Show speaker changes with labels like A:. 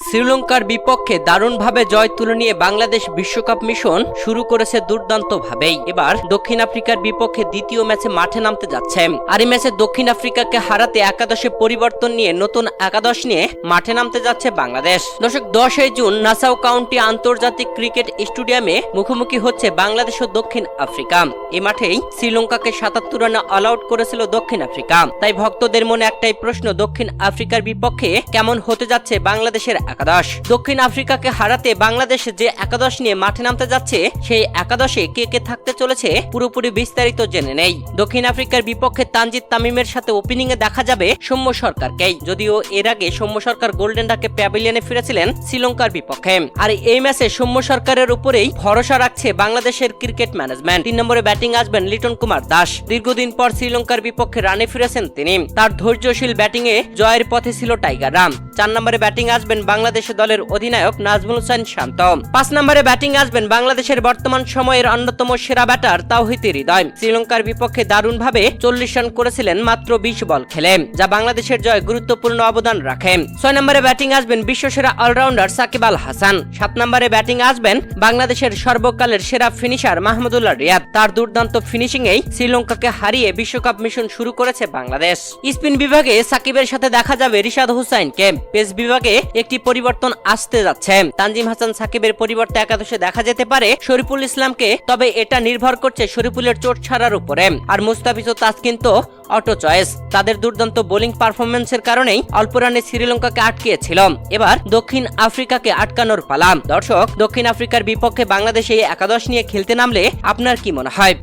A: শ্রীলঙ্কার বিপক্ষে দারুণভাবে জয় তুলে নিয়ে বাংলাদেশ বিশ্বকাপ মিশন শুরু করেছে দুর্দান্তভাবেই। এবার দক্ষিণ আফ্রিকার বিপক্ষে দ্বিতীয় ম্যাচে মাঠে নামতে যাচ্ছে। আর এই ম্যাচে দক্ষিণ আফ্রিকাকে হারাতে একাদশে পরিবর্তন নিয়ে নতুন একাদশ নিয়ে মাঠে নামতে যাচ্ছে বাংলাদেশ। দর্শক, 10 জুন নাসাউ কাউন্টি আন্তর্জাতিক ক্রিকেট স্টেডিয়ামে মুখোমুখি হচ্ছে বাংলাদেশ ও দক্ষিণ আফ্রিকা। এই মাঠেই শ্রীলঙ্কাকে 77 রানে অল আউট করেছিল দক্ষিণ আফ্রিকা। তাই ভক্তদের মনে একটাই প্রশ্ন, দক্ষিণ আফ্রিকার বিপক্ষে কেমন হতে যাচ্ছে বাংলাদেশের একাদশ। দক্ষিণ আফ্রিকাকে হারাতে বাংলাদেশ যে একাদশ নিয়ে মাঠে নামতে যাচ্ছে, সেই একাদশে কে কে থাকতে চলেছে পুরোপুরি বিস্তারিত জেনে নেই। দক্ষিণ আফ্রিকার বিপক্ষে তানজিদ তামিমের সাথে ওপেনিং এ দেখা যাবে সৌম্য সরকারকেই। যদিও এর আগে সৌম্য সরকার গোল্ডেন ডাকে প্যাভিলিয়নে ফিরেছিলেন শ্রীলঙ্কার বিপক্ষে। আর এই ম্যাচে সৌম্য সরকারের উপরেই ভরসা রাখছে বাংলাদেশের ক্রিকেট ম্যানেজমেন্ট। 3 নম্বরে ব্যাটিং আসবেন লিটন কুমার দাস। দীর্ঘদিন পর শ্রীলঙ্কার বিপক্ষে রানে ফিরেছেন তিনি। তার ধৈর্যশীল ব্যাটিং এ জয়ের পথে ছিল টাইগাররা। 4 নম্বরে ব্যাটিং আসবেন বাংলাদেশ দলের অধিনায়ক নাজমুল হোসেন শান্ত। 5 নম্বরে ব্যাটিং আসবেন বাংলাদেশের বর্তমান সময়ের অন্যতম সেরা ব্যাটার তাওহিদ হৃদয়। শ্রীলঙ্কার বিপক্ষে দারুণভাবে 40 রান করেছিলেন মাত্র 20 বল খেলে, যা বাংলাদেশের জয়ে গুরুত্বপূর্ণ অবদান রাখে। 6 নম্বরে ব্যাটিং আসবেন বিশ্বসেরা অলরাউন্ডার সাকিব আল হাসান। 7 নম্বরে ব্যাটিং আসবেন বাংলাদেশের সর্বকালের সেরা ফিনিশার মাহমুদুল্লাহ রিয়াদ। তার দুর্দান্ত ফিনিশিং এই শ্রীলঙ্কাকে হারিয়ে বিশ্বকাপ মিশন শুরু করেছে বাংলাদেশ। স্পিন বিভাগে সাকিবের সাথে দেখা যাবে রিশাদ হুসাইনকে। পেস বিভাগে একটি পরিবর্তন আসতে যাচ্ছে। তানজিম হাসান সাকিবের পরিবর্তে একাদশে দেখা যেতে পারে শরীফুল ইসলামকে, তবে এটা নির্ভর করছে শরীফুলের চোট ছাড়ার উপরে। আর মুস্তাফিজ ও তাসকিন তো অটো চয়েস। তাদের দুর্দান্ত বোলিং পারফরমেন্সের কারণেই অল্প রানে শ্রীলঙ্কাকে আটকিয়েছিল। এবার দক্ষিণ আফ্রিকাকে আটকানোর পালা। দর্শক, দক্ষিণ আফ্রিকার বিপক্ষে বাংলাদেশ এই একাদশ নিয়ে খেলতে নামলে আপনার কি মনে হয়?